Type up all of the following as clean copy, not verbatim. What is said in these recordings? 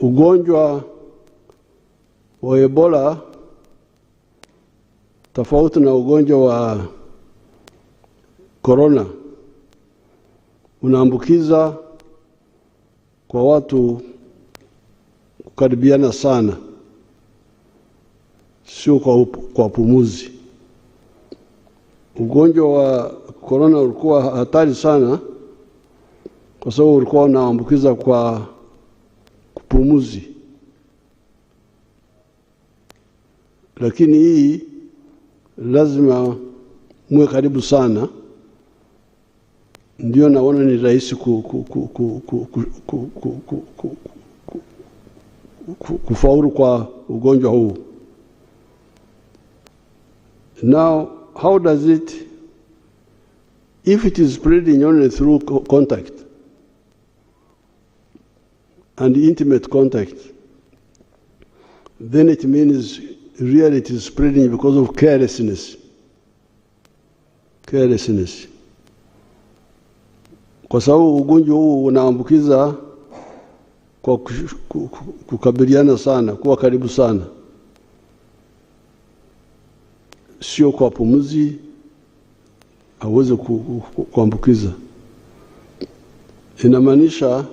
Ugonjwa wa Ebola tofauti na ugonjwa wa corona unaambukiza kwa watu kukaribiana sana, sio kwa pumuzi. Ugonjwa wa corona ulikuwa hatari sana kwa sababu ulikuwa unaambukiza kwa kupumuzi, lakini hii lazima muwe karibu sana, ndio naona ni rahisi kufaulu kwa ugonjwa huu. Now, how does it, if it is spreading only through contact and intimate contact, then it means really it is spreading because of carelessness. Carelessness. Kwa sababu ugonjwa huu unaambukiza kwa kukabiliana sana, kuwa karibu sana, sio kwa pumuzi hawezi kuambukiza. Inamaanisha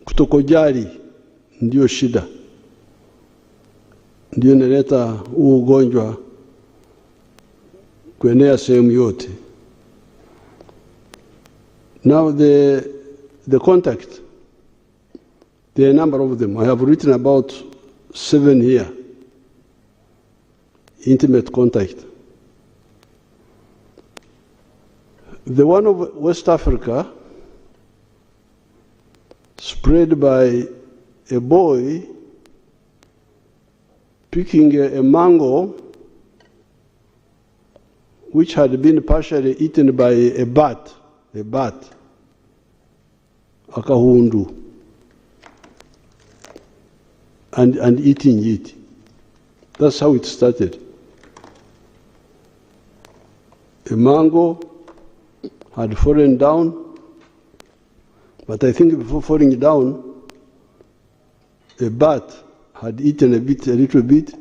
kutokojali ndio shida, ndio inaleta huu ugonjwa kuenea sehemu yote. Now the contact, there are a number of them. I have written about 7 here. Intimate contact. The one of West Africa, spread by a boy picking a mango which had been partially eaten by a bat, akahundu, and eating it. That's how it started. A mango had fallen down, but I think before falling down, a bat had eaten a little bit,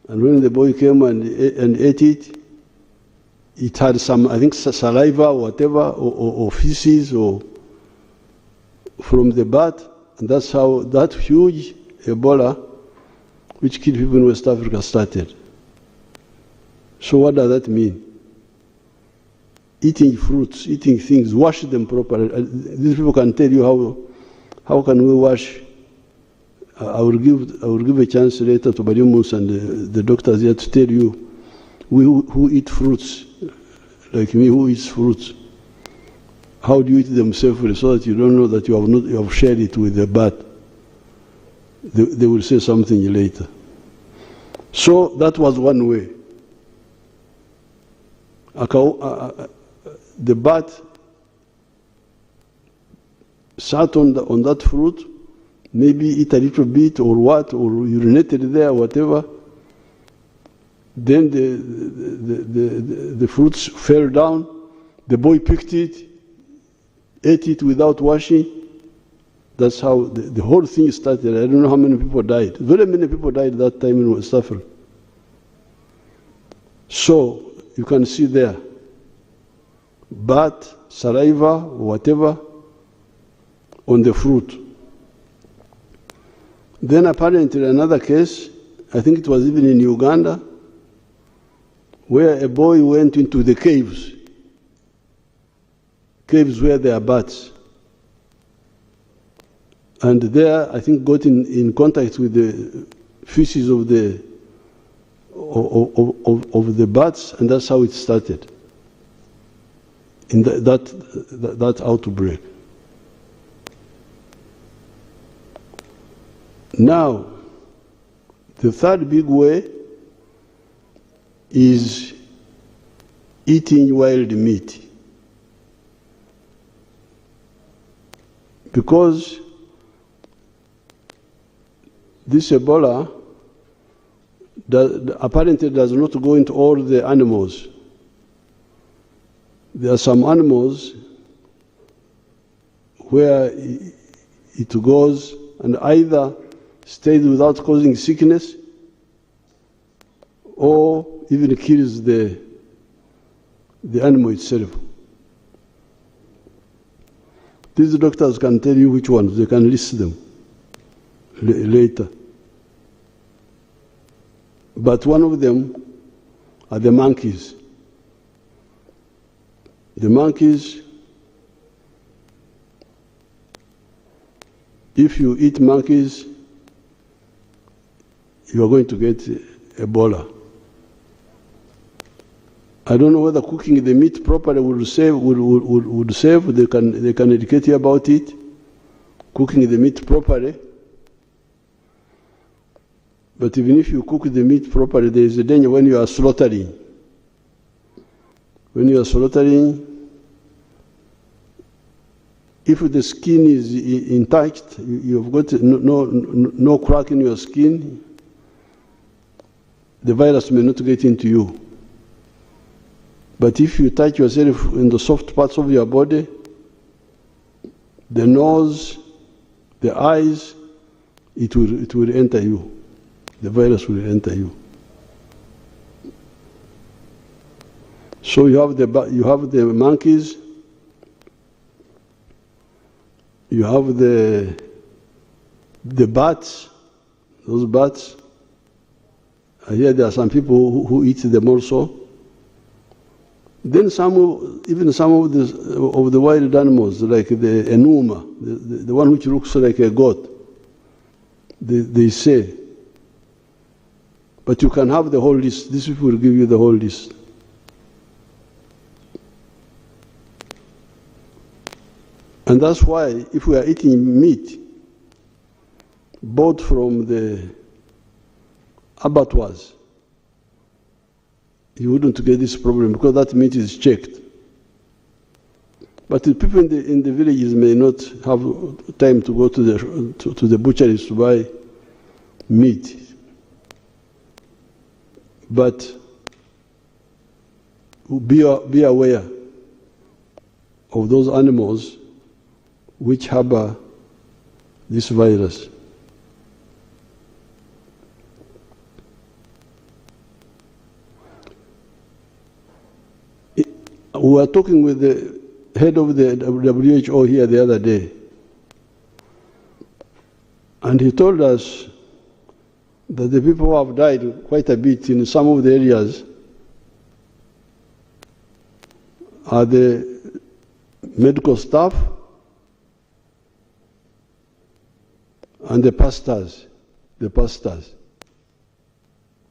and when the boy came and ate it, it had some, I think, saliva or whatever, or feces or from the bat, and that's how that huge Ebola, which killed people in West Africa, started. So what does that mean? Eating fruits, eating things, wash them properly. These people can tell you how can we wash. I will give a chance later to Barimus and the doctors here to tell you who eat fruits, like me, who eats fruits. How do you eat them safely so that you don't know that you have shared it with the bat? They will say something later. So that was one way. The bat sat on that fruit, maybe eat a little bit or what, or urinated there, whatever. Then the fruits fell down. The boy picked it, ate it without washing. That's how the whole thing started. I don't know how many people died. Very many people died that time in West Africa. So you can see there, bat, saliva, whatever, on the fruit. Then apparently another case, I think it was even in Uganda, where a boy went into the caves where there are bats. And there, I think, got in contact with the feces of the bats, and that's how it started, in that outbreak. Now, the third big way is eating wild meat. Because this Ebola apparently does not go into all the animals. There are some animals where it goes and either stays without causing sickness or even kills the animal itself. These doctors can tell you which ones, they can list them later. But one of them are the monkeys. The monkeys, if you eat monkeys, you are going to get Ebola. I don't know whether cooking the meat properly would save. They can educate you about it. Cooking the meat properly. But even if you cook the meat properly, there is a danger when you are slaughtering. When you are slaughtering, if the skin is intact, you've got no crack in your skin, the virus may not get into you. But if you touch yourself in the soft parts of your body, the nose, the eyes, it will enter you. The virus will enter you. So you have the monkeys, you have the bats, those bats. I hear there are some people who eat them also. Then even some of the wild animals, like the enuma, the one which looks like a goat, they say. But you can have the whole list. These people will give you the whole list. And that's why if we are eating meat bought from the abattoirs, you wouldn't get this problem because that meat is checked. But the people in the villages may not have time to go to the butcheries to buy meat. But be aware of those animals which harbor this virus. We were talking with the head of the WHO here the other day, and he told us that the people who have died quite a bit in some of the areas are the medical staff and the pastors. The pastors.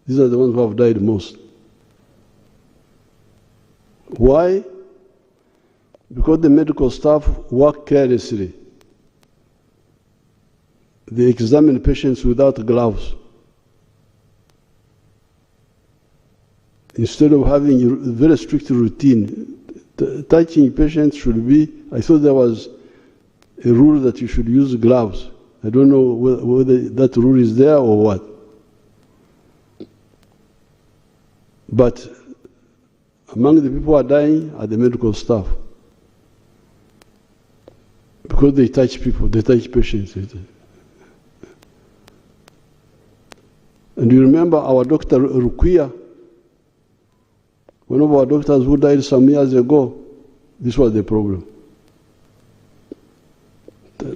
These are the ones who have died most. Why? Because the medical staff work carelessly. They examine patients without gloves. Instead of having a very strict routine, touching patients should be, I thought there was a rule that you should use gloves. I don't know whether that rule is there or what. But among the people who are dying are the medical staff. Because they touch people, they touch patients. And you remember our doctor Rukia, one of our doctors who died some years ago, this was the problem.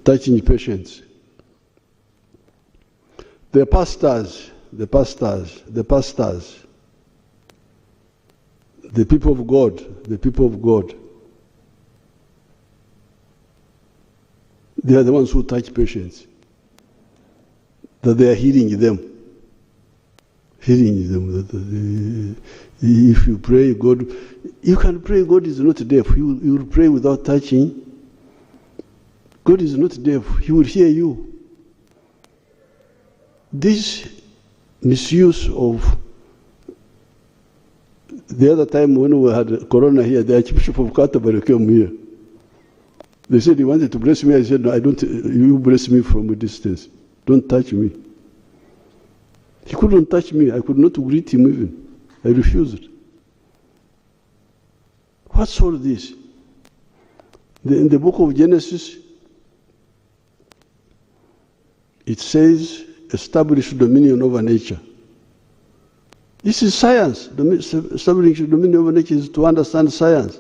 Touching patients. The pastors, the people of God, they are the ones who touch patients. That they are healing them. If you pray, God, you can pray, God is not deaf. You will pray without touching. God is not deaf. He will hear you. This misuse of the other time when we had Corona here, the Archbishop of Canterbury came here. They said he wanted to bless me. I said, no, I don't. You bless me from a distance. Don't touch me. He couldn't touch me. I could not greet him even. I refused. What's all this? In the book of Genesis, it says, establish dominion over nature. This is science. Establishing dominion over nature is to understand science.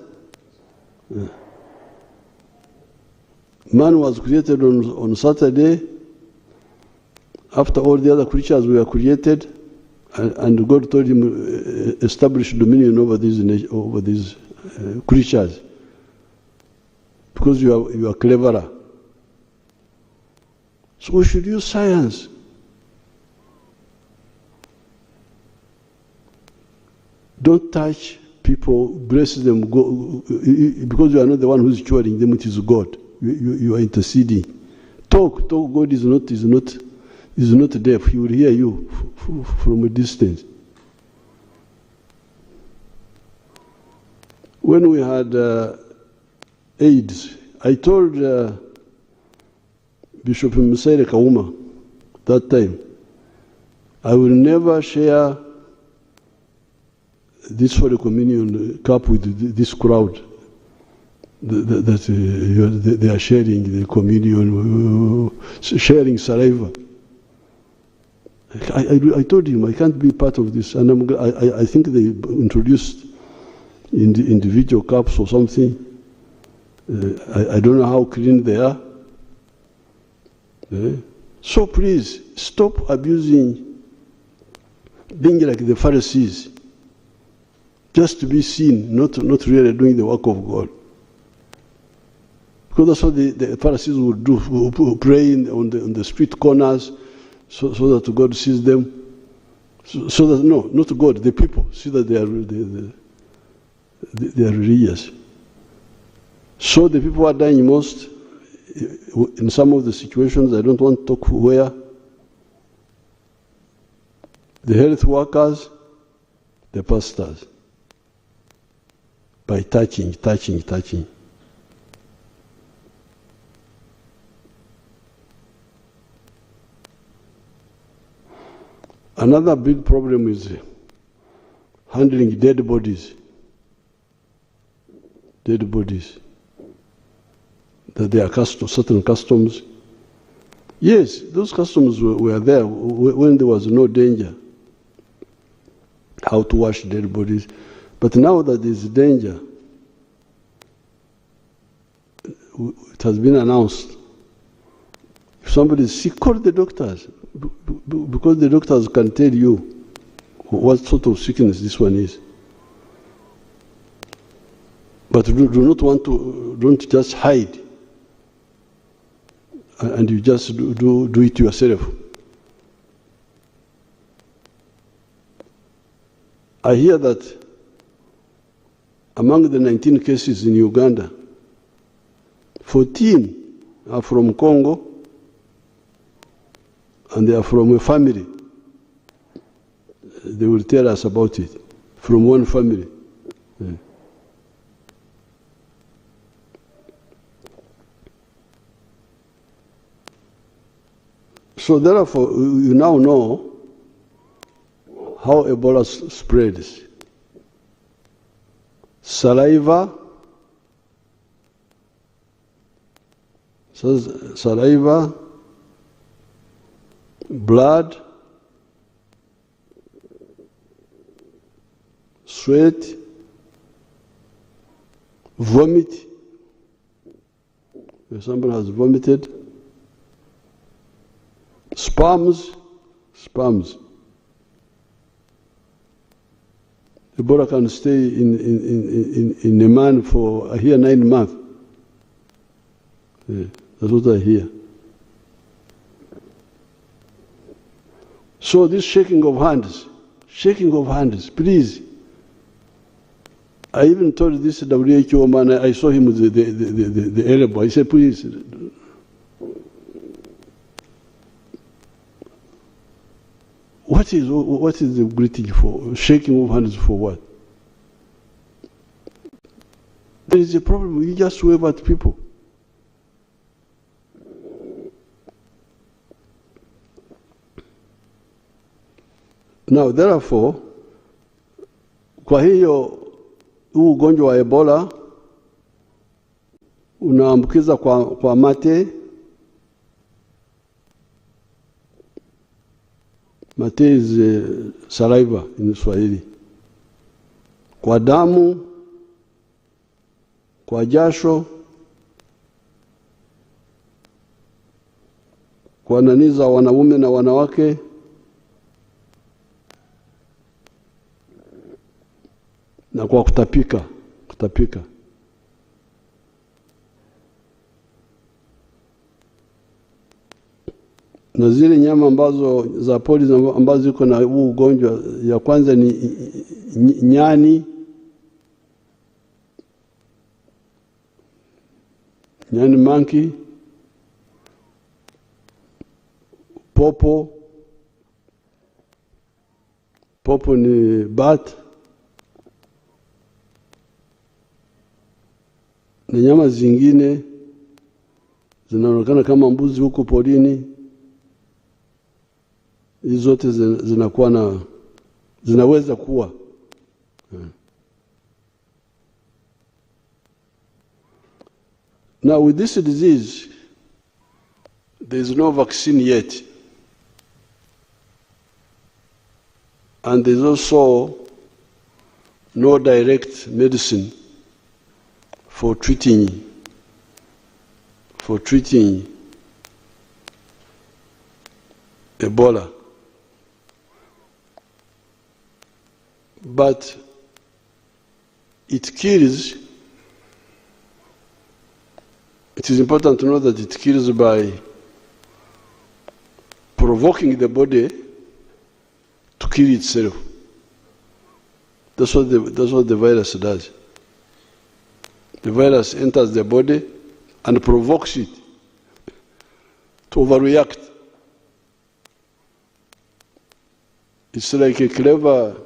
Man was created on Saturday, after all the other creatures were created, and God told him, establish dominion over these creatures, because you are cleverer. So we should use science. Don't touch people, bless them, because you are not the one who's curing them, it is God. You are interceding. Talk. God is not deaf. He will hear you from a distance. When we had AIDS, I told Bishop Museveni Kauma that time, I will never share this Holy Communion cup with this crowd that they are sharing the communion, sharing saliva. I told him I can't be part of this, and I think they introduced in the individual cups or something. I don't know how clean they are. So please stop abusing, being like the Pharisees, just to be seen, not really doing the work of God. Because that's what the Pharisees would do, praying on the street corners, so that God sees them. So that, no, not God, the people see that they are religious. So the people are dying most in some of the situations. I don't want to talk where. The health workers, the pastors, by touching. Another big problem is handling dead bodies. That there are certain customs. Yes, those customs were there when there was no danger. How to wash dead bodies. But now that there is danger, it has been announced. If somebody is sick, call the doctors. Because the doctors can tell you what sort of sickness this one is. But don't just hide, and you just do it yourself. I hear that among the 19 cases in Uganda, 14 are from Congo, and they are from a family. They will tell us about it, from one family. Yeah. So therefore, you now know how Ebola spreads. Saliva, blood, sweat, vomit. If somebody has vomited, sperms. Ebola can stay in a man for, I hear, 9 months. Yeah, that's what I hear. So this shaking of hands, please. I even told this WHO man, I saw him with the elbow. I said, please. What is the greeting for? Shaking of hands for what? There is a problem. You just wave at people. Now, therefore, kwa hiyo huu ugonjwa wa Ebola unaambukiza kwa mate, Mate is saliva in Swahili. Kwa damu, kwa jasho, kwa nani za wanaume na wanawake, na kwa kutapika. Na zile nyama ambazo za pori ambazo ziko na huu ugonjwa, ya kwanza ni nyani monkey, popo ni bat, na nyama zingine zinaonekana kama mbuzi huko porini. Hizo zote zinaweza kuwa. Now with this disease, there is no vaccine yet. And there is also no direct medicine for treating Ebola. But it kills. It is important to know that it kills by provoking the body to kill itself. That's what the virus does. The virus enters the body and provokes it to overreact. It's like a clever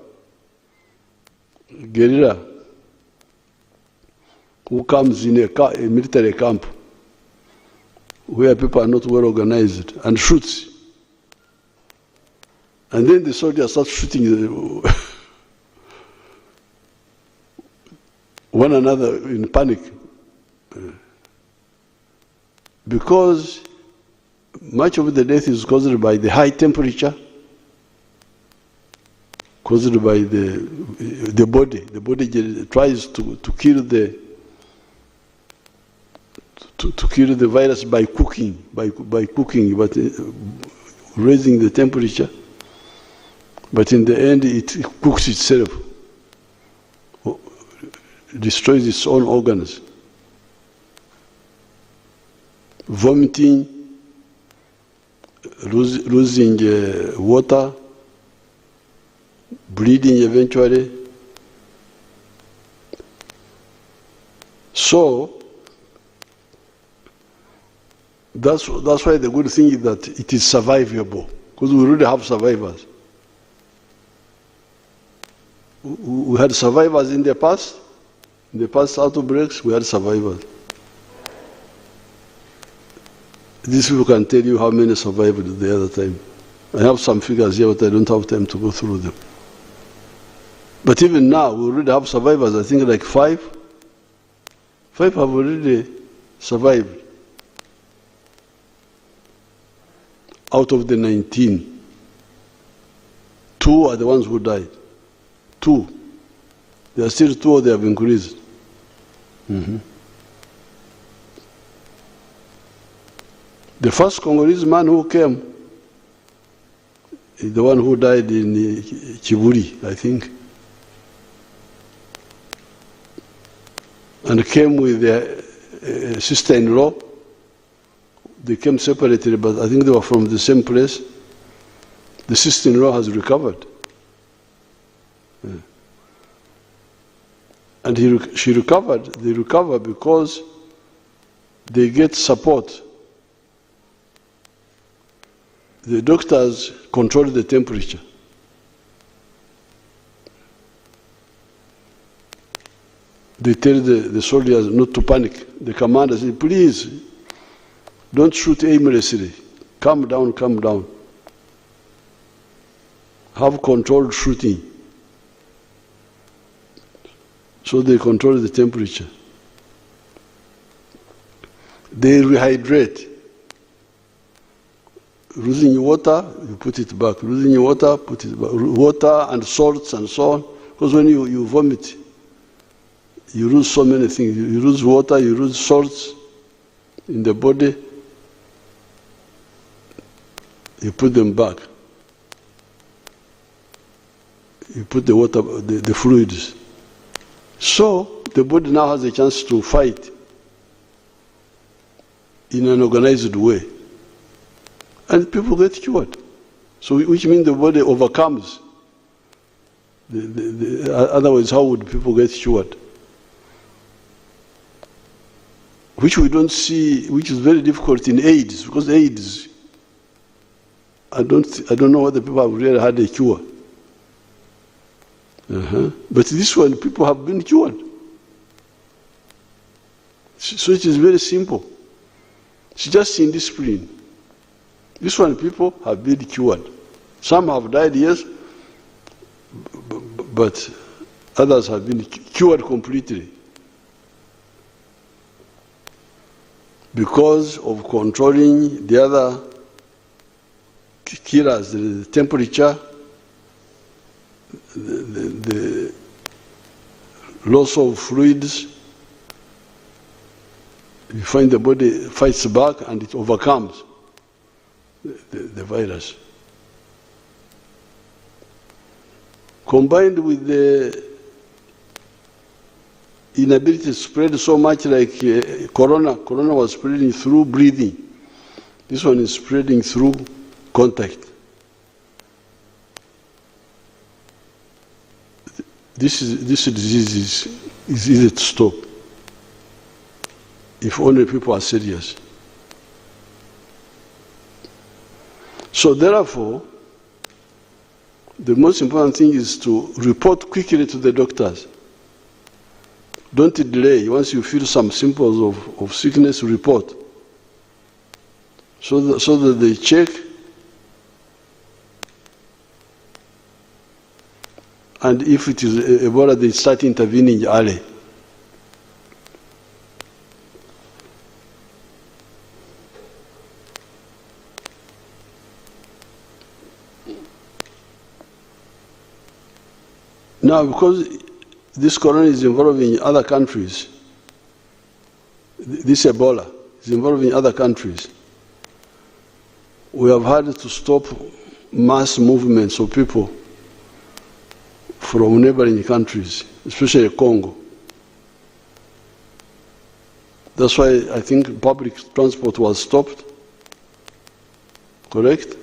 guerrilla who comes in a military camp where people are not well organized and shoots. And then the soldiers start shooting one another in panic. Because much of the death is caused by the high temperature, caused by the body. The body tries to kill the virus by cooking, but raising the temperature. But in the end, it cooks itself, destroys its own organs. Vomiting, losing water, bleeding eventually. So that's why the good thing is that it is survivable, because we really have survivors. We had survivors in the past. In the past outbreaks, we had survivors. These people can tell you how many survived the other time. I have some figures here, but I don't have time to go through them. But even now, we already have survivors. I think like 5. 5 have already survived out of the 19. 2 are the ones who died. 2. There are still 2, they have increased. The first Congolese man who came is the one who died in Chiburi, I think. And came with their sister-in-law. They came separately, but I think they were from the same place. The sister-in-law has recovered. And she recovered. They recover because they get support. The doctors control the temperature. They tell the soldiers not to panic. The commander says, please, don't shoot aimlessly. Calm down, calm down. Have controlled shooting. So they control the temperature. They rehydrate. Losing water, you put it back. Losing water, put it back. Water and salts and so on. Because when you vomit, you lose so many things. You lose water, you lose salts in the body. You put them back. You put the water, the fluids. So the body now has a chance to fight in an organized way. And people get cured. So which means the body overcomes. Otherwise, how would people get cured? Which we don't see, which is very difficult in AIDS, because AIDS, I don't know whether people have really had a cure. But this one, people have been cured. So it is very simple. It's just indiscipline. This one, people have been cured. Some have died, yes, but others have been cured completely because of controlling the other killers, the temperature, the loss of fluids. You find the body fights back and it overcomes the virus. Combined with the inability to spread so much like corona was spreading through breathing. This one is spreading through contact. This disease is easy to stop if only people are serious. So therefore, the most important thing is to report quickly to the doctors. Don't delay. Once you feel some symptoms of sickness, report. So that they check and if it is Ebola, they start intervening early. Now, because this corona is involving other countries, this Ebola is involving other countries, we have had to stop mass movements of people from neighboring countries, especially Congo. That's why I think public transport was stopped, correct?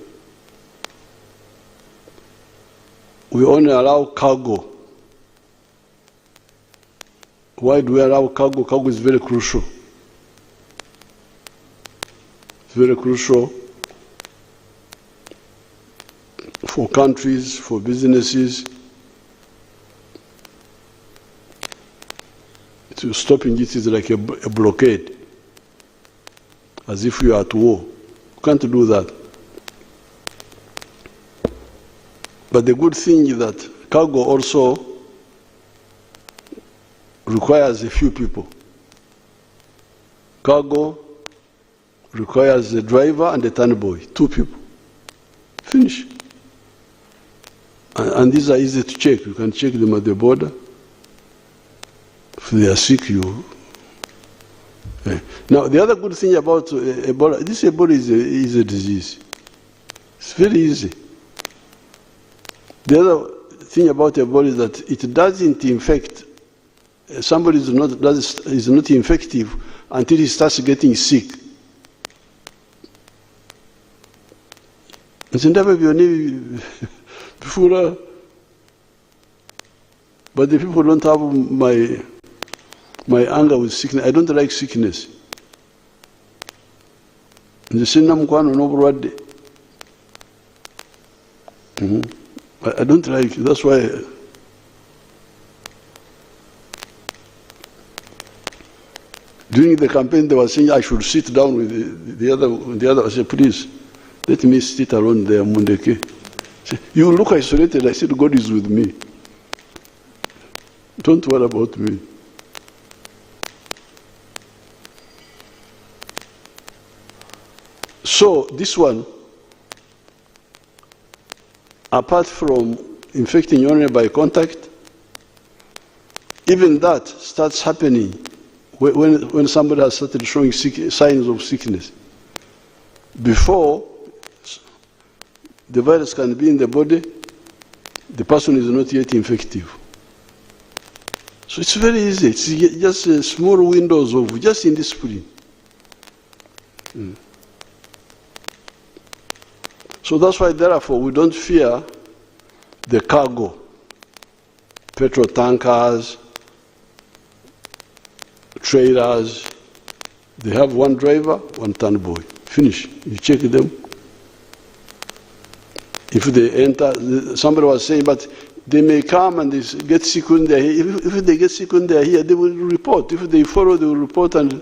We only allow cargo. Why do we allow cargo? Cargo is very crucial. It's very crucial for countries, for businesses. To stopping it is like a blockade, as if you are at war. You can't do that. But the good thing is that cargo also requires a few people. Cargo requires a driver and a tanboy, 2 people. Finish. And these are easy to check. You can check them at the border. If they are sick, you. Now, the other good thing about Ebola, this Ebola is a disease. It's very easy. The other thing about Ebola is that it doesn't infect. Somebody is not infective until he starts getting sick. But the people don't have my anger with sickness. I don't like sickness. I don't like it. That's why. During the campaign, they were saying I should sit down with the other. I said, please, let me sit alone there, Mundeke. You look isolated. I said, God is with me. Don't worry about me. So this one, apart from infecting only by contact, even that starts happening when somebody has started showing signs of sickness. Before the virus can be in the body, the person is not yet infective. So it's very easy. It's just small windows of just indiscipline. So that's why, therefore, we don't fear the cargo, petrol tankers, trailers. They have one driver, one turnboy. Finish. You check them. If they enter, somebody was saying, but they may come and they get sick when they're here. If they get sick when they're here, they will report. If they follow, they will report and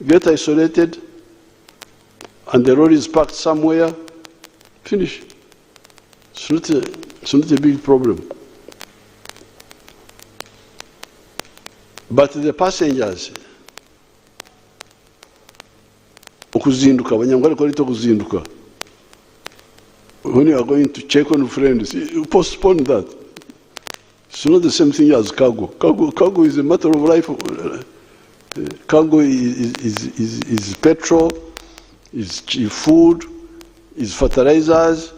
get isolated. And the road is parked somewhere. Finish. It's not a big problem. But the passengers, okuzinduka, abanyarwanda call it okuzinduka. When you are going to check on friends, you postpone that. It's not the same thing as cargo. Cargo is a matter of life. Cargo is petrol, is food, is fertilizers.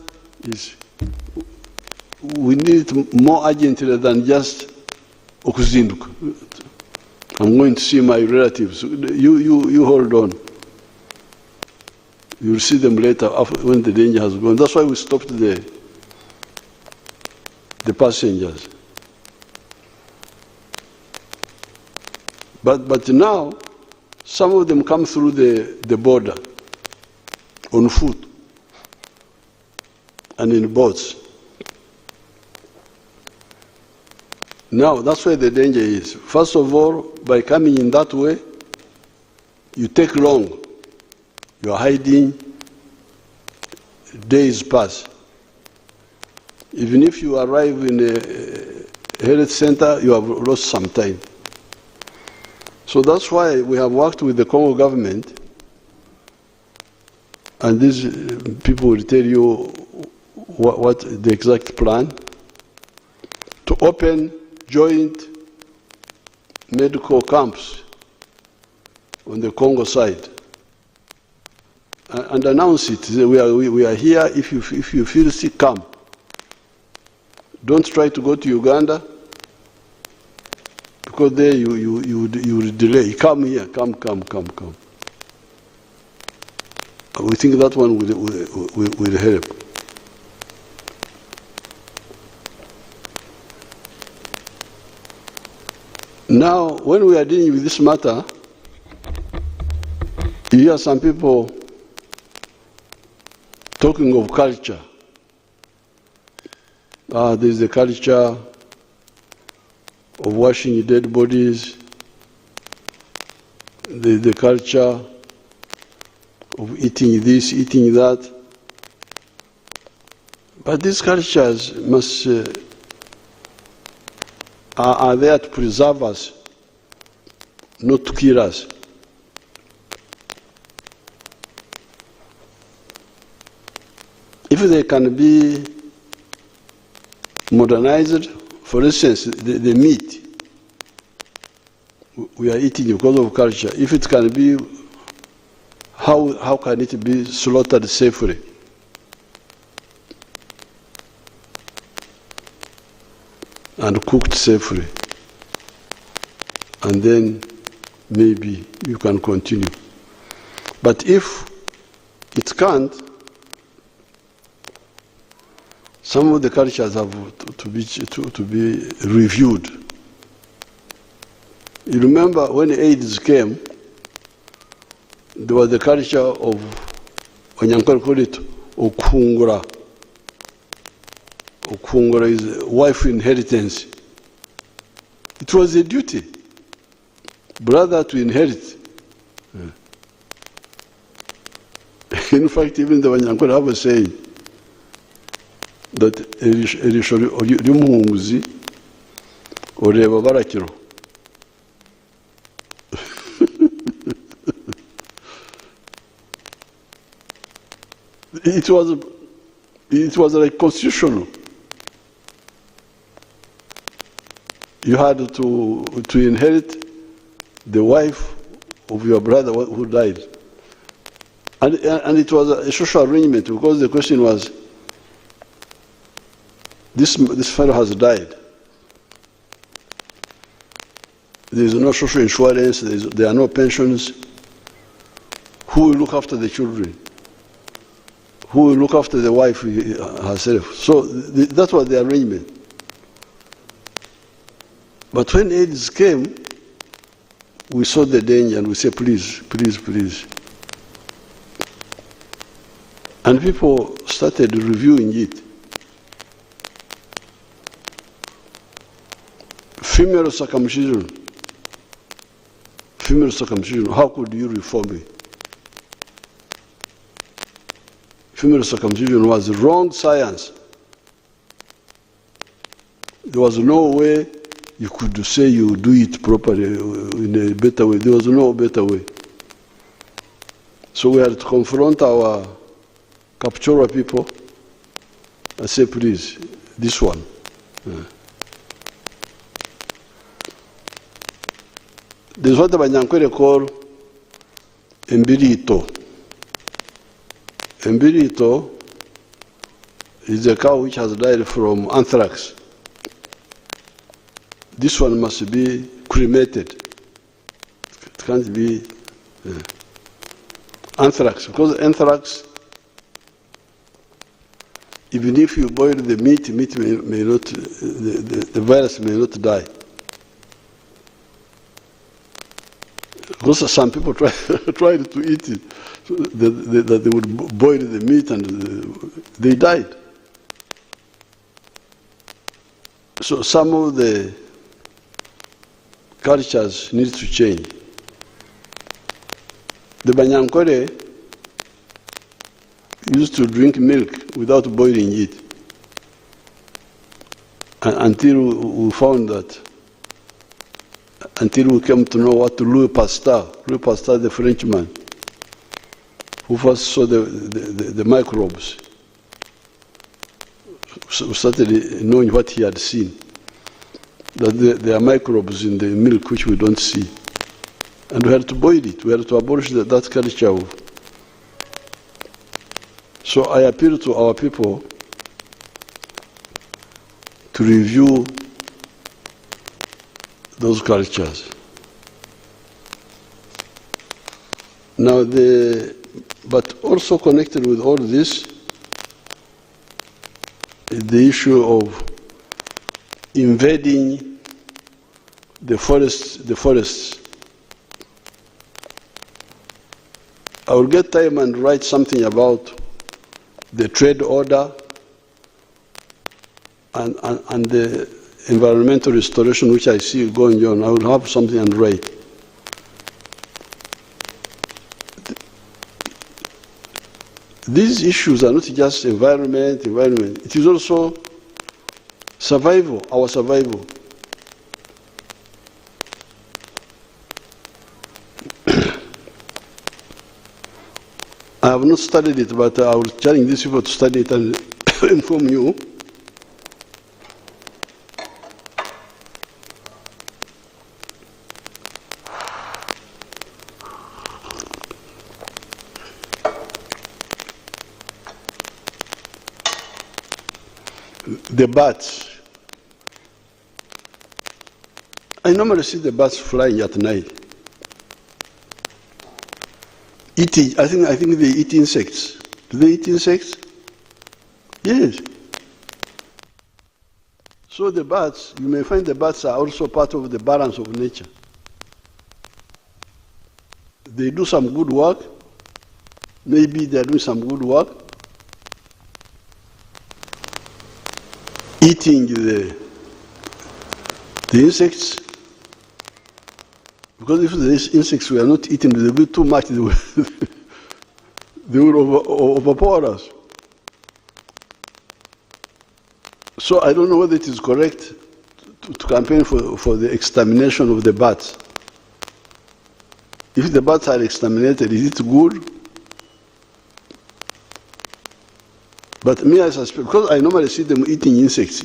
We need it more urgently than just okuzinduka. I'm going to see my relatives. You hold on. You'll see them later when the danger has gone. That's why we stopped the passengers. But now, some of them come through the border on foot and in boats. Now, that's where the danger is. First of all, by coming in that way, you take long. You are hiding, days pass. Even if you arrive in a health center, you have lost some time. So that's why we have worked with the Congo government, and these people will tell you what the exact plan, to open joint medical camps on the Congo side. And announce it. We are here. If you feel sick, come. Don't try to go to Uganda, because there you will delay. Come here. Come. We think that one will help. Now, when we are dealing with this matter, you hear some people talking of culture. There's the culture of washing dead bodies. There's the culture of eating this, eating that. But these cultures are there to preserve us, not to kill us. If they can be modernized, for instance, the meat we are eating because of culture, if it can be, how can it be slaughtered safely? And cooked safely. And then maybe you can continue. But if it can't, some of the cultures have to be reviewed. You remember when AIDS came, there was the culture of, Wanyankole called it okungura. Okungura is wife inheritance. It was a duty, brother to inherit. In fact, even the Wanyankole have a saying that erisho ry'umuhunguzi ureba barakiro. It was like constitutional. You had to inherit the wife of your brother who died. And it was a social arrangement, because the question was, this fellow has died. There is no social insurance, there are no pensions. Who will look after the children? Who will look after the wife herself? So that was the arrangement. But when AIDS came, we saw the danger and we said, please, please, please. And people started reviewing it. Female circumcision, how could you reform it? Female circumcision was wrong science. There was no way you could say you do it properly in a better way. There was no better way. So we had to confront our Kapchorwa people and say, please, this one. There's what the Banyankwere call Embirito. Embirito is a cow which has died from anthrax. This one must be cremated. It can't be anthrax, because anthrax, even if you boil the meat may not, the virus may not die. Because some people tried to eat it, so that they would boil the meat and they died. So some of the cultures need to change. The Banyankwere used to drink milk without boiling it, until we found that, until we came to know what Louis Pasteur, the Frenchman, who first saw the microbes, so started knowing what he had seen, that there are microbes in the milk which we don't see. And we had to boil it, we had to abolish that culture. So I appeal to our people to review those cultures. Now, but also connected with all this is the issue of invading the forests. I will get time and write something about the trade order and the environmental restoration which I see going on. I will have something and write. These issues are not just environment. It is also survival, our survival. I have not studied it, but I will challenge these people to study it and inform you. The bats. I normally see the bats flying at night. Eating, I think they eat insects. Do they eat insects? Yes. So the bats, you may find the bats are also part of the balance of nature. They do some good work. Maybe they are doing some good work. Eating the insects. Because if the insects were not eaten, they will be too much, they will overpower us. So I don't know whether it is correct to campaign for the extermination of the bats. If the bats are exterminated, is it good? But me, I suspect, because I normally see them eating insects.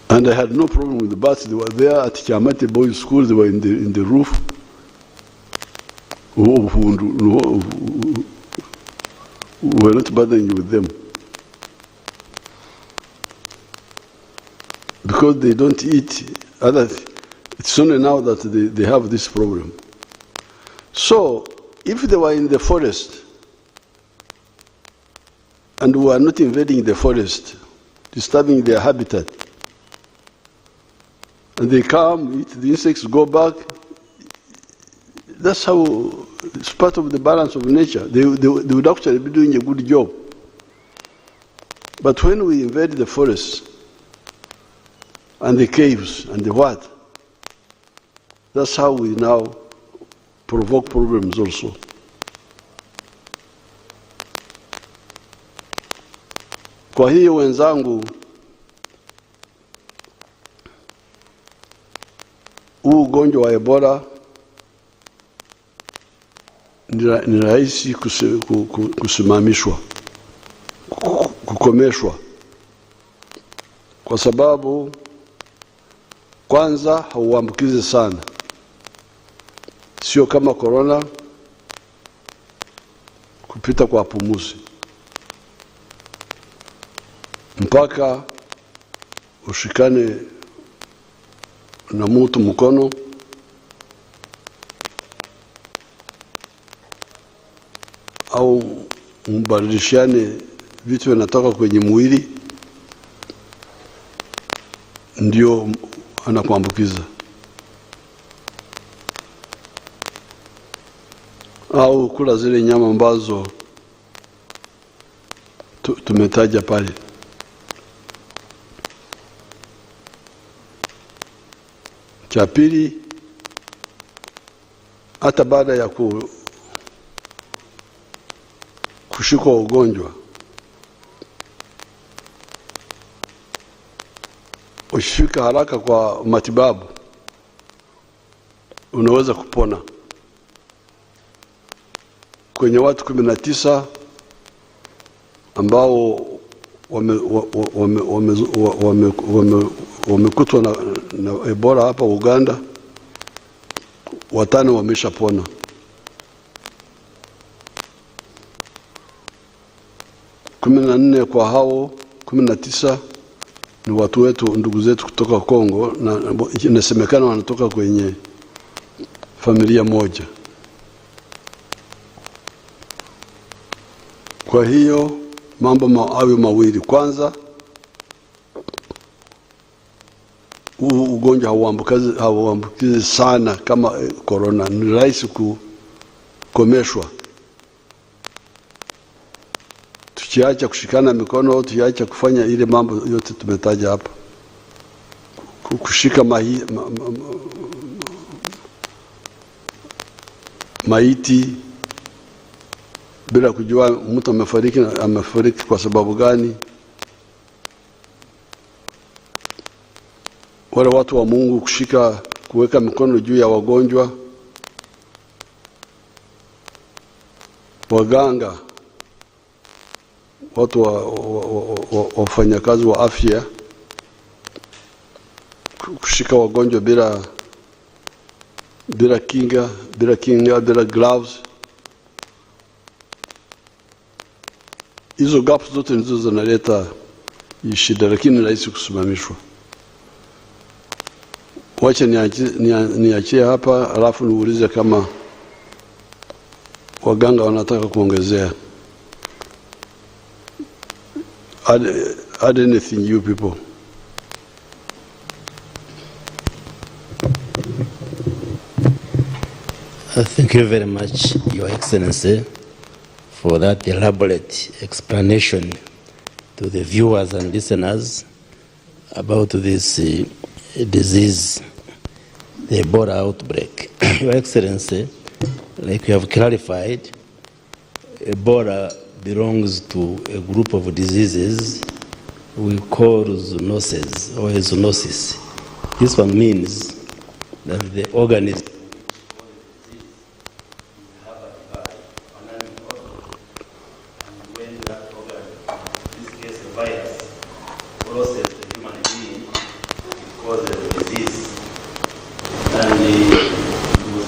And I had no problem with the bats. They were there at Kiamati Boys School. They were in the roof. We were not bothering you with them. Because they don't eat other. It's only now that they have this problem. So, if they were in the forest, and we are not invading the forest, disturbing their habitat, and they come, eat the insects, go back, that's how, it's part of the balance of nature. They would actually be doing a good job. But when we invade the forests, and the caves, and the what, that's how we now provoke problems also. Kwa hiyo wenzangu, huu ugonjwa wa Ebola ni rahisi kusimamishwa, kukomeshwa, kwa sababu kwanza hauambukizi sana. Sio kama corona kupita kwa pumuzi. Mpaka ushikane na mtu mkono, au mbadilishane vitu vinatoka kwenye mwili, ndio anakuambukiza. Au kula zile nyama ambazo tumetaja pale. Cha pili, hata baada ya kushikwa ugonjwa, ukifika haraka kwa matibabu, unaweza kupona. Kwenye watu 19 ambao wamekutwa na Ebola hapa Uganda, 5 wameshapona. Kumi na 4 kwa hao 19 ni watu wetu, ndugu zetu kutoka Kongo, na inasemekana wanatoka kwenye familia moja. Kwa hiyo mambo hayo mawili, kwanza huu ugonjwa hauambukizi sana kama corona, ni rahisi kukomeshwa. Tukiacha kushikana mikono, tukiacha kufanya ile mambo yote tumetaja hapa, kushika maiti bila kujua mtu amefariki kwa sababu gani. Wale watu wa Mungu kuweka mikono juu ya wagonjwa, waganga, watu wafanyakazi wa afya, kushika wagonjwa bila kinga, bila gloves. Hizo gaps zote ndizo zinaleta shida, lakini ni rahisi kusimamishwa. Wacha niachie hapa, alafu niulize kama waganga wanataka kuongezea. Add anything, you people. Thank you very much, Your Excellency, for that elaborate explanation to the viewers and listeners about this disease, the Ebola outbreak. Your Excellency, like you have clarified, Ebola belongs to a group of diseases we call zoonoses or zoonosis. This one means that the organism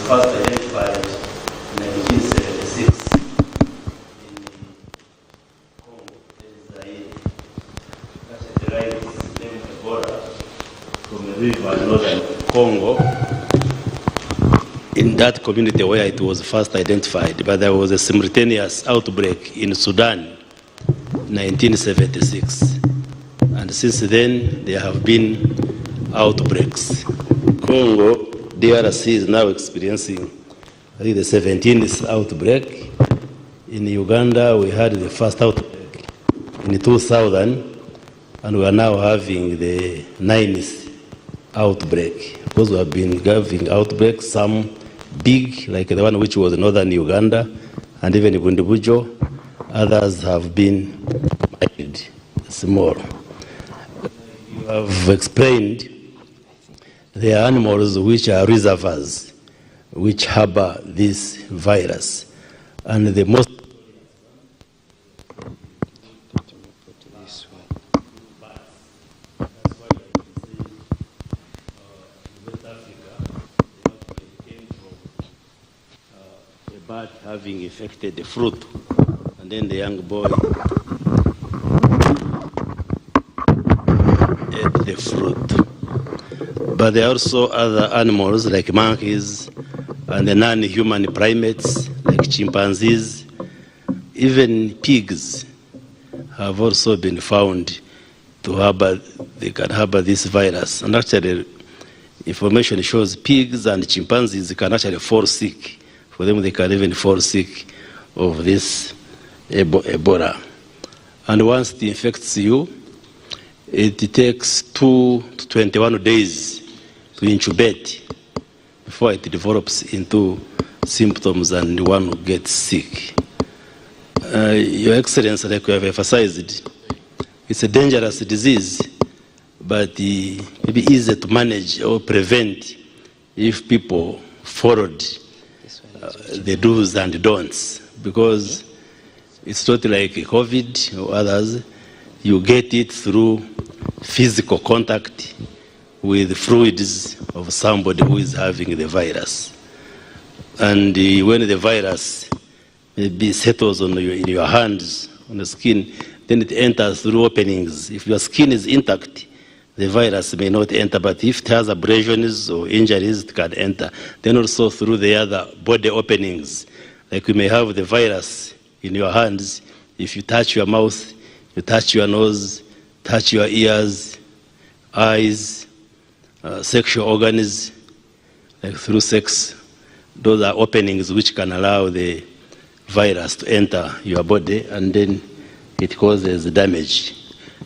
first identified in 1976 in Congo, Zaire. The right is named Ebola from a river in northern Congo. In that community where it was first identified, but there was a simultaneous outbreak in Sudan, 1976. And since then, there have been outbreaks. Congo, DRC is now experiencing, I think, the 17th outbreak. In Uganda, we had the first outbreak in 2000, and we are now having the 9th outbreak. Because we have been having outbreaks, some big, like the one which was in northern Uganda, and even in Bundubujo. Others have been mild, small. You have explained there are animals which are reservoirs, which harbor this virus. And the most bird having infected the fruit, and then the young boy ate the fruit. But there are also other animals like monkeys and the non-human primates like chimpanzees. Even pigs have also been found to harbor, they can harbor this virus. And actually, information shows pigs and chimpanzees can actually fall sick. For them, they can even fall sick of this Ebola. And once it infects you, it takes 2 to 21 days to incubate before it develops into symptoms and one gets sick. Your Excellency, like you have emphasized, it's a dangerous disease, but maybe easy to manage or prevent if people followed the do's and don'ts, because it's not like COVID or others. You get it through physical contact with fluids of somebody who is having the virus. And when the virus maybe settles on in your hands, on the skin, then it enters through openings. If your skin is intact, the virus may not enter, but if it has abrasions or injuries, it can enter. Then also through the other body openings, like you may have the virus in your hands. If you touch your mouth, you touch your nose, touch your ears, eyes, sexual organs, like through sex, those are openings which can allow the virus to enter your body, and then it causes damage,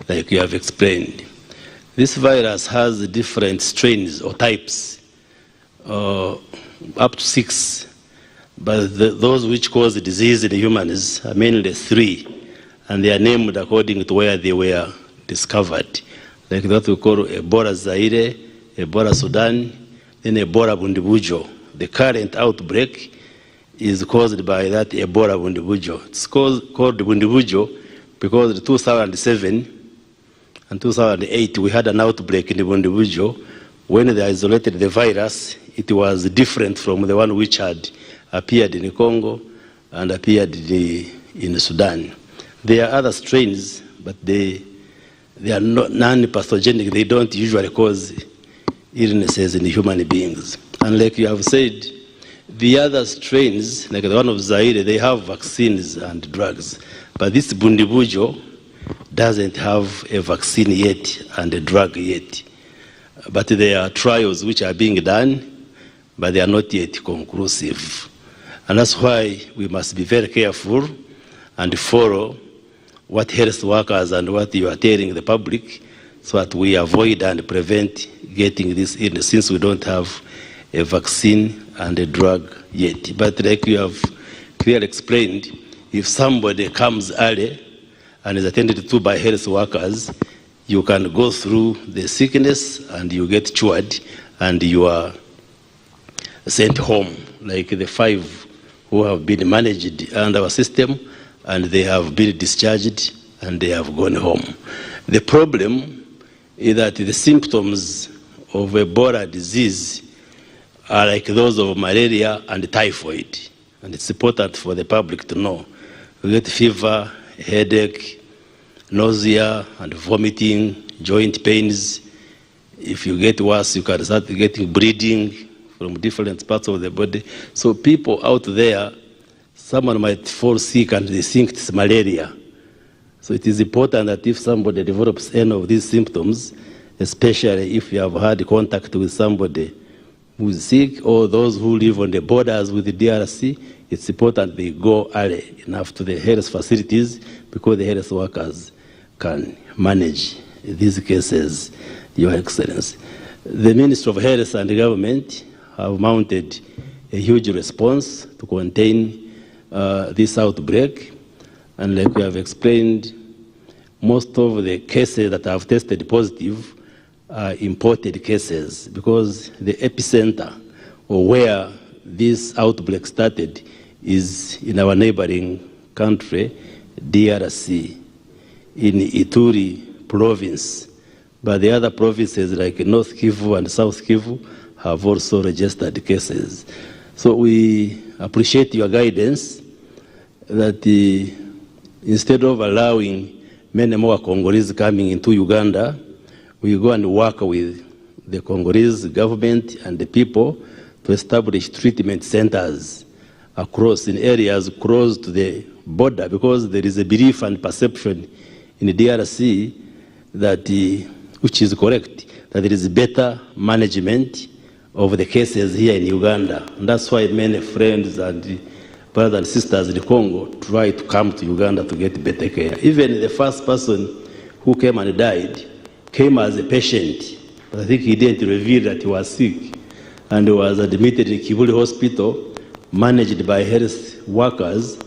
like you have explained. This virus has different strains or types, up to 6, but those which cause the disease in humans are mainly 3, and they are named according to where they were discovered. Like that we call Ebola Zaire, Ebola Sudan, then Ebola Bundubujo. The current outbreak is caused by that Ebola Bundubujo. It's called Bundubujo because in 2007 and 2008, we had an outbreak in Bundubujo. When they isolated the virus, it was different from the one which had appeared in Congo and appeared in Sudan. There are other strains, but they are not non-pathogenic. They don't usually cause illnesses in human beings. And like you have said, the other strains, like the one of Zaire, they have vaccines and drugs. But this Bundubujo doesn't have a vaccine yet and a drug yet. But there are trials which are being done, but they are not yet conclusive. And that's why we must be very careful and follow what health workers and what you are telling the public so that we avoid and prevent getting this illness, since we don't have a vaccine and a drug yet. But like you have clearly explained, if somebody comes early and is attended to by health workers, you can go through the sickness and you get cured and you are sent home, like the 5 who have been managed under our system, and they have been discharged and they have gone home. The problem is that the symptoms of Ebola disease are like those of malaria and typhoid. And it's important for the public to know. You get fever, headache, nausea and vomiting, joint pains. If you get worse, you can start getting bleeding from different parts of the body. So people out there, someone might fall sick and they think it's malaria. So it is important that if somebody develops any of these symptoms, especially if you have had contact with somebody who is sick or those who live on the borders with the DRC, it's important they go early enough to the health facilities because the health workers can manage these cases, Your Excellency. The Ministry of Health and the government have mounted a huge response to contain this outbreak. And like we have explained, most of the cases that have tested positive are imported cases because the epicenter or where this outbreak started is in our neighboring country, DRC, in Ituri province. But the other provinces like North Kivu and South Kivu have also registered cases. So we appreciate your guidance that instead of allowing many more Congolese coming into Uganda, we go and work with the Congolese government and the people to establish treatment centers across in areas close to the border, because there is a belief and perception in the DRC that, which is correct, that there is better management of the cases here in Uganda. And that's why many friends and brothers and sisters in the Congo try to come to Uganda to get better care. Even the first person who came and died came as a patient, but I think he didn't reveal that he was sick, and he was admitted in Kivuli Hospital, managed by health workers.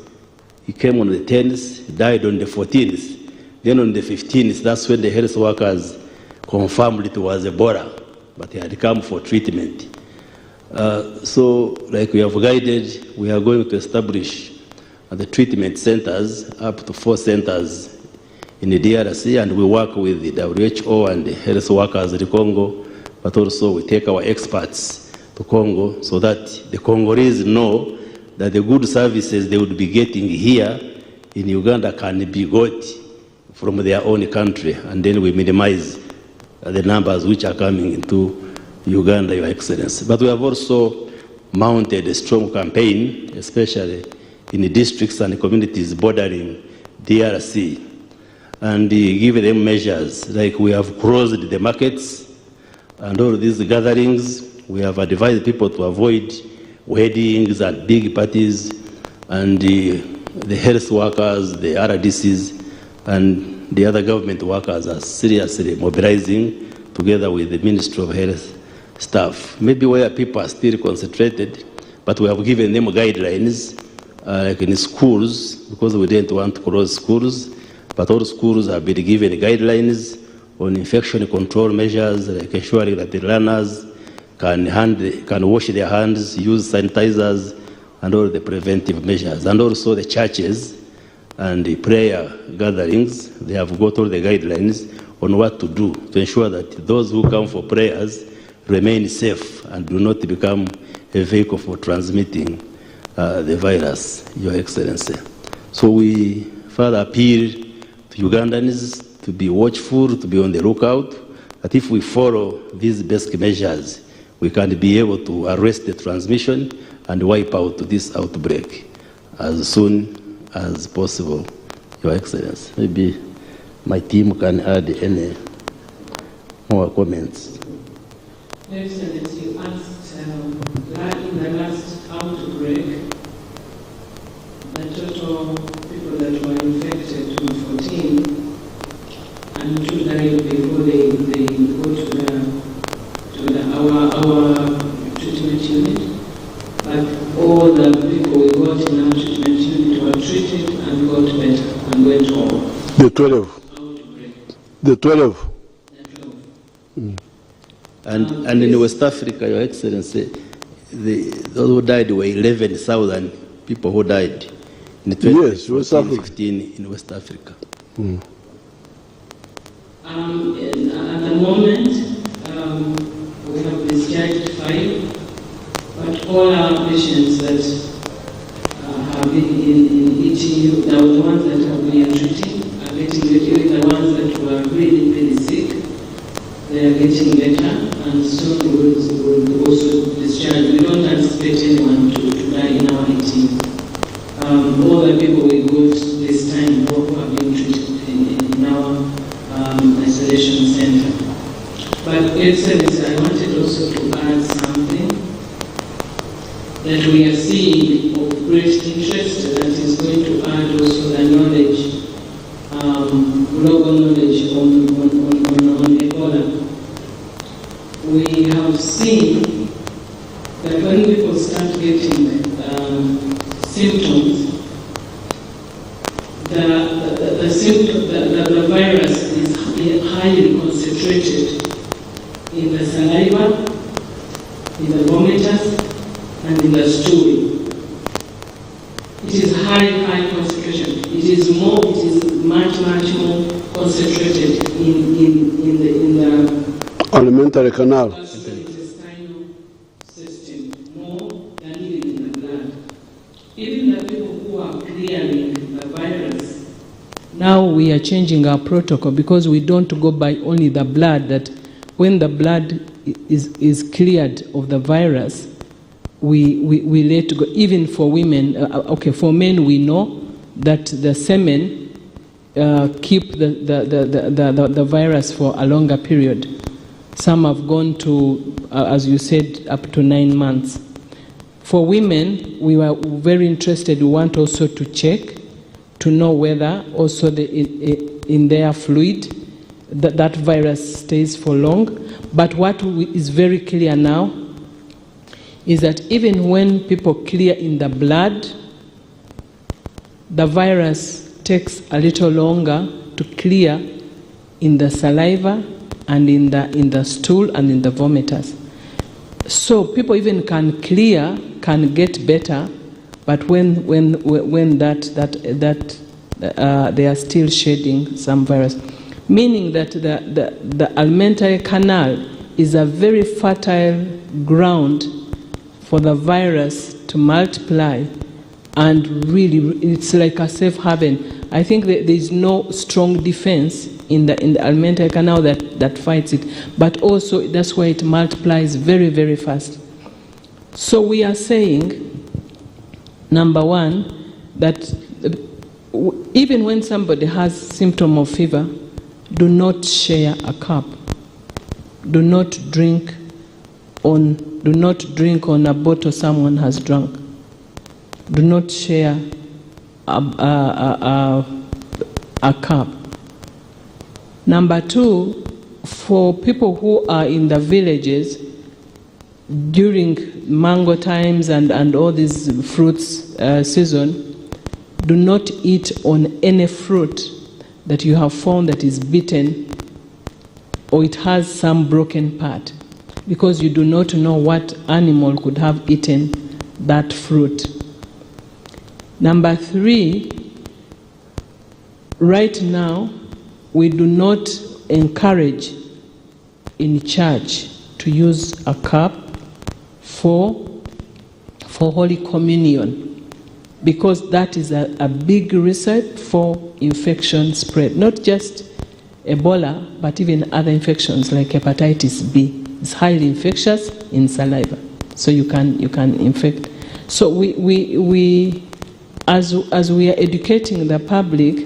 He came on the 10th, died on the 14th. Then on the 15th, that's when the health workers confirmed it was Ebola, but he had come for treatment. So, like we have guided, we are going to establish the treatment centers, up to 4 centers in the DRC, and we work with the WHO and the health workers in the Congo, but also we take our experts to Congo so that the Congolese know that the good services they would be getting here in Uganda can be got from their own country, and then we minimize the numbers which are coming into Uganda, Your Excellency. But we have also mounted a strong campaign, especially in the districts and the communities bordering DRC, and give them measures, like we have closed the markets and all these gatherings. We have advised people to avoid weddings and big parties, and the health workers, the RDCs, and the other government workers are seriously mobilizing together with the Ministry of Health staff. Maybe where people are still concentrated, but we have given them guidelines, like in schools, because we didn't want to close schools, but all schools have been given guidelines on infection control measures, like ensuring that the learners can wash their hands, use sanitizers, and all the preventive measures. And also the churches and the prayer gatherings, they have got all the guidelines on what to do to ensure that those who come for prayers remain safe and do not become a vehicle for transmitting the virus, Your Excellency. So we further appeal to Ugandans to be watchful, to be on the lookout, that if we follow these basic measures, we can be able to arrest the transmission and wipe out this outbreak as soon as possible, Your Excellency. Maybe my team can add any more comments. Excellency, you asked in the last outbreak, the total people that were infected were 14, and 2 died before they go to our treatment unit. But all the people we got in our treatment unit were treated and got better and went home. The 12. Outbreak. The 12. The 12. Mm. And in West Africa, Your Excellency, those who died were 11,000 people who died in 2015 in West Africa. Mm. At the moment, we have discharged 5 But all our patients that have been in ETU, the ones that have been treating, are getting better. The ones that were really, really sick, they are getting better, and soon we will also discharge. We don't anticipate anyone to die in our ETU. All the people we got this time who have been treated in our isolation center. But Excellency, I wanted also to add something that we are seeing of great interest that is going to add also the knowledge, global knowledge on Ebola. We have seen that when people start getting symptoms, the virus is highly concentrated in the saliva, in the vomitus, and in the stool. It is high concentration. It is much more concentrated in the alimentary canal. Intestinal system, more than even in the blood. Even the people who are clearing the virus, now we are changing our protocol because we don't go by only the blood, that when the blood is cleared of the virus, we let go. Even for women, for men we know that the semen keep the virus for a longer period. Some have gone to, as you said, up to 9 months. For women, we were very interested. We want also to check to know whether also in their fluid that virus stays for long. But what is very clear now is that even when people clear in the blood, the virus takes a little longer to clear in the saliva and in the stool and in the vomitus. So people even can clear, can get better, but when they are still shedding some virus, meaning that the alimentary canal is a very fertile ground for the virus to multiply, and really it's like a safe haven. I think that there is no strong defense in the alimentary canal that fights it, but also that's why it multiplies very, very fast. So we are saying, number one, that even when somebody has symptom of fever, do not share a cup. Do not drink on a bottle someone has drunk. Do not share a cup. Number two, for people who are in the villages during mango times and all these fruits season, do not eat on any fruit that you have found that is bitten or it has some broken part, because you do not know what animal could have eaten that fruit. Number three, right now, we do not encourage in church to use a cup for Holy Communion, because that is a big recipe for infection spread. Not just Ebola, but even other infections like hepatitis B. It's highly infectious in saliva, so you can infect. So we as we are educating the public,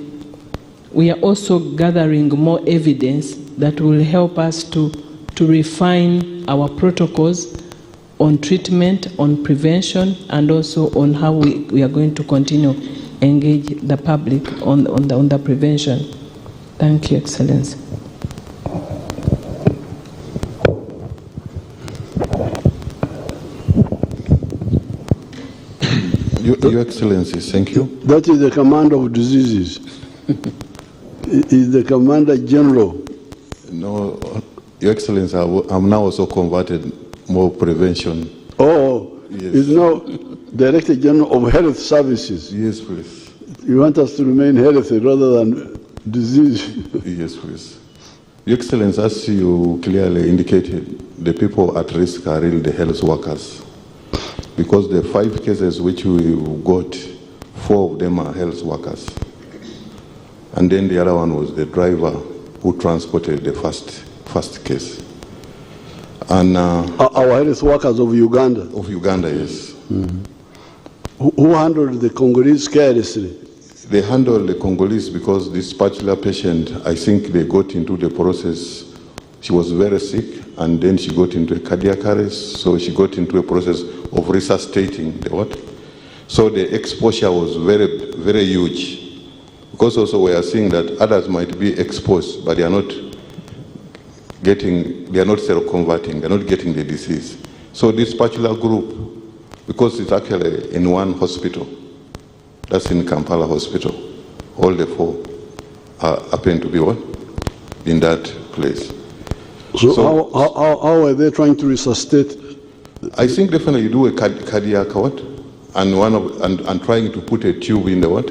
we are also gathering more evidence that will help us to refine our protocols on treatment, on prevention, and also on how we are going to continue engage the public on the prevention. Thank you, Excellency. Your Excellency, thank you. That is the commander of diseases. Is the Commander General. No, Your Excellency, I'm now also converted more prevention. Oh, yes. Is now Director General of Health Services. Yes, please. You want us to remain healthy rather than disease? Yes, please. Your Excellency, as you clearly indicated, the people at risk are really the health workers. because the 5 cases which we got, 4 of them are health workers. And then the other one was the driver who transported the first case. And our health workers of Uganda. Of Uganda, yes. Who handled the Congolese carelessly? They handled the Congolese because this particular patient, I think they got into the process. She was very sick, and then she got into a cardiac arrest, so she got into a process of resuscitating the what? So the exposure was very, very huge. Because also we are seeing that others might be exposed, but they are not seroconverting, they are not getting the disease. So this particular group, because it's actually in one hospital, that's in Kampala Hospital, all the 4 happen to be what? In that place. So how are they trying to resuscitate? I think definitely you do a cardiac what? And trying to put a tube in the what?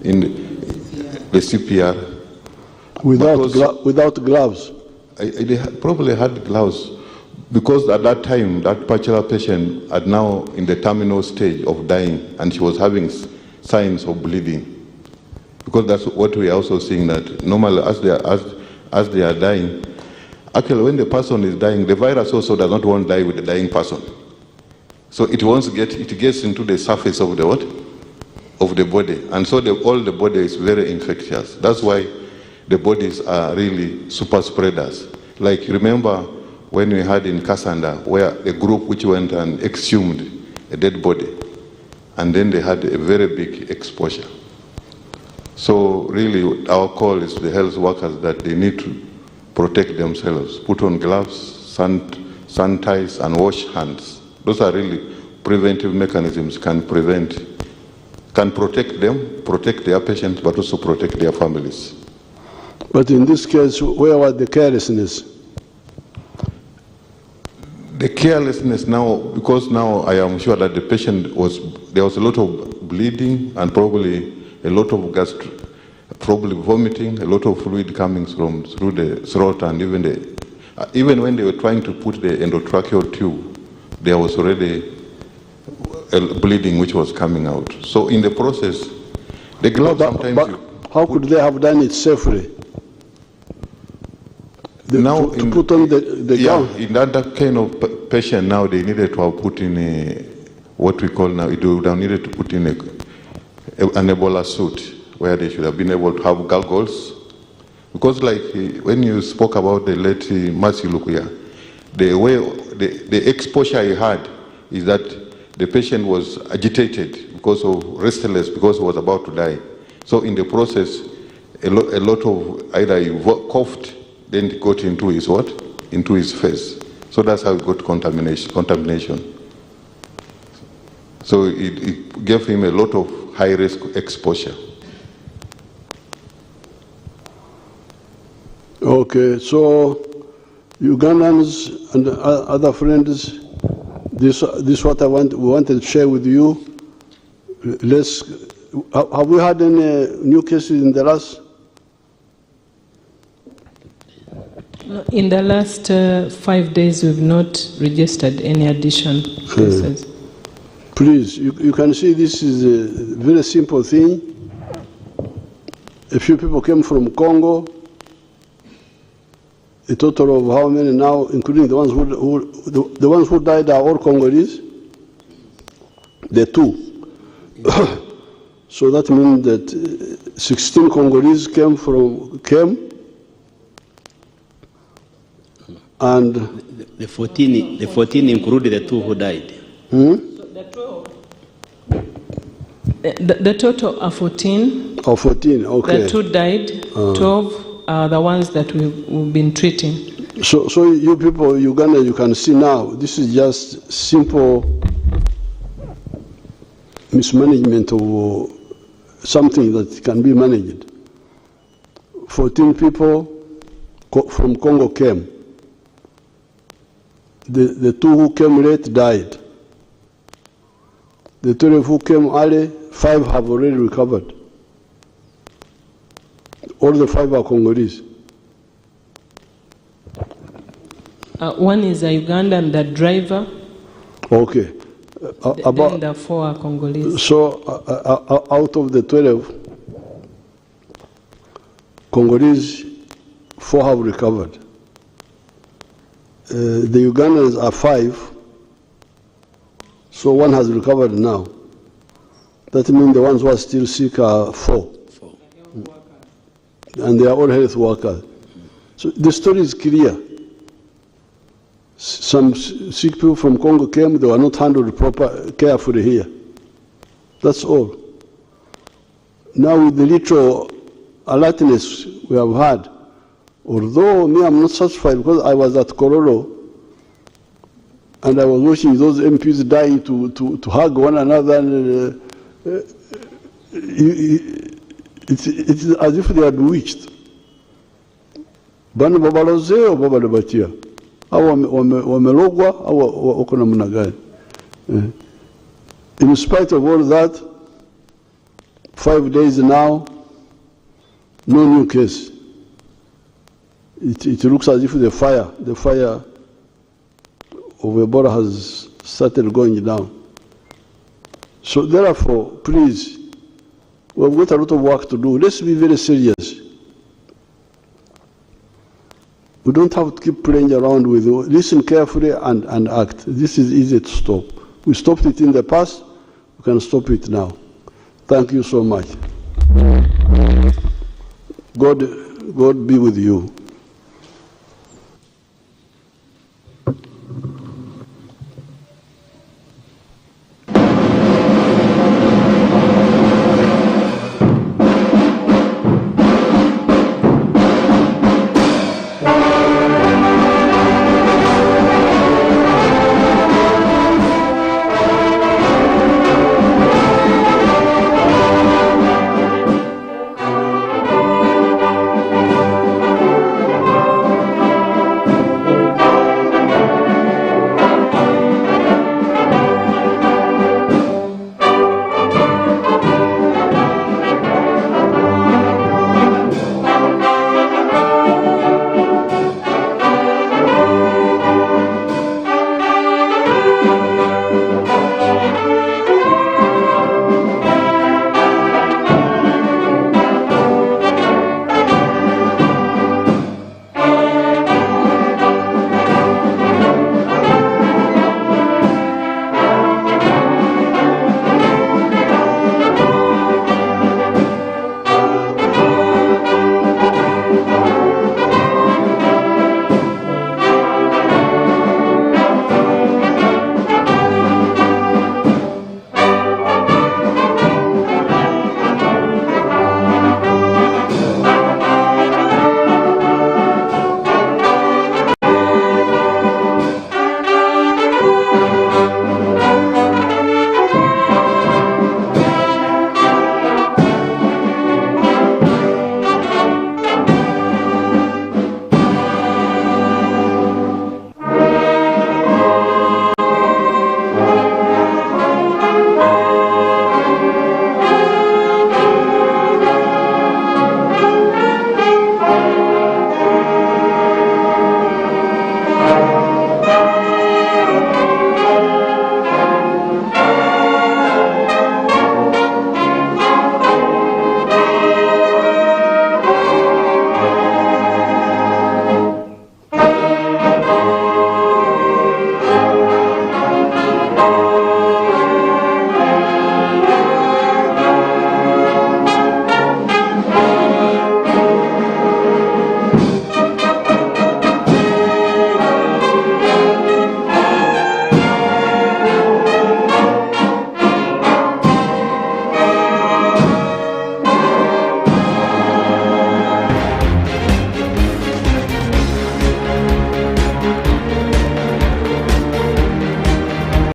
In the CPR. Without gloves? They probably had gloves, because at that time, that particular patient had now in the terminal stage of dying, and she was having signs of bleeding. Because that's what we are also seeing, that normally as they are dying, actually when the person is dying, the virus also does not want to die with the dying person. So it gets into the surface of the what? Of the body. And so all the body is very infectious. That's why the bodies are really super spreaders. Like remember when we had in Kasanda, where a group which went and exhumed a dead body, and then they had a very big exposure. So really our call is to the health workers that they need to protect themselves, put on gloves, sanitize, and wash hands. Those are really preventive mechanisms, can protect them, protect their patients, but also protect their families. But in this case, where was the carelessness? The carelessness now, because now I am sure that the patient there was a lot of bleeding and probably a lot of probably vomiting, a lot of fluid coming through the throat, and even when they were trying to put the endotracheal tube, there was already a bleeding which was coming out. So in the process, the gloves sometimes... How could they have done it safely? Now to put on the gown? In that kind of patient now, they needed to have put in what we call now, they would have needed to put in an Ebola suit, where they should have been able to have goggles. Because like when you spoke about the late Mercy Lukuya, the exposure he had is that the patient was agitated because of restless, because he was about to die. So in the process, a lot of either he coughed, then it got into his what? Into his face. So that's how he got contamination. So it gave him a lot of high-risk exposure. Okay, so Ugandans and other friends, this what we wanted to share with you. Have we had any new cases in the last? In the last 5 days, we've not registered any additional cases. Please, you can see this is a very simple thing. A few people came from Congo. A total of how many now, including the ones who died are all Congolese? The 2. So that means that 16 Congolese came, and the 14 included the 2 who died. The total are 14. Oh, 14, okay. The 2 died, 12 are the ones that we've been treating. So you people, Uganda, you can see now, this is just simple mismanagement of something that can be managed. 14 people from Congo came. The 2 who came late died. The 12 who came early, 5 have already recovered. All the 5 are Congolese. One is a Ugandan, the driver. Okay. Then the 4 are Congolese. So out of the 12 Congolese, 4 have recovered. The Ugandans are 5, so 1 has recovered now. That means the ones who are still sick are 4. And they are all health workers. So the story is clear. Some sick people from Congo came, they were not handled carefully here. That's all. Now with the little alertness we have had, although me, I'm not satisfied because I was at Kororo and I was watching those MPs dying to hug one another. And, it's as if they are bewitched. Bana babaloze o baba lebatia. Awa wamelogwa awa wako namna gani. In spite of all that, 5 days now, no new case. It looks as if the fire of Ebola has started going down. So therefore, please, we've got a lot of work to do. Let's be very serious. We don't have to keep playing around with it. Listen carefully and act. This is easy to stop. We stopped it in the past, we can stop it now. Thank you so much. God be with you.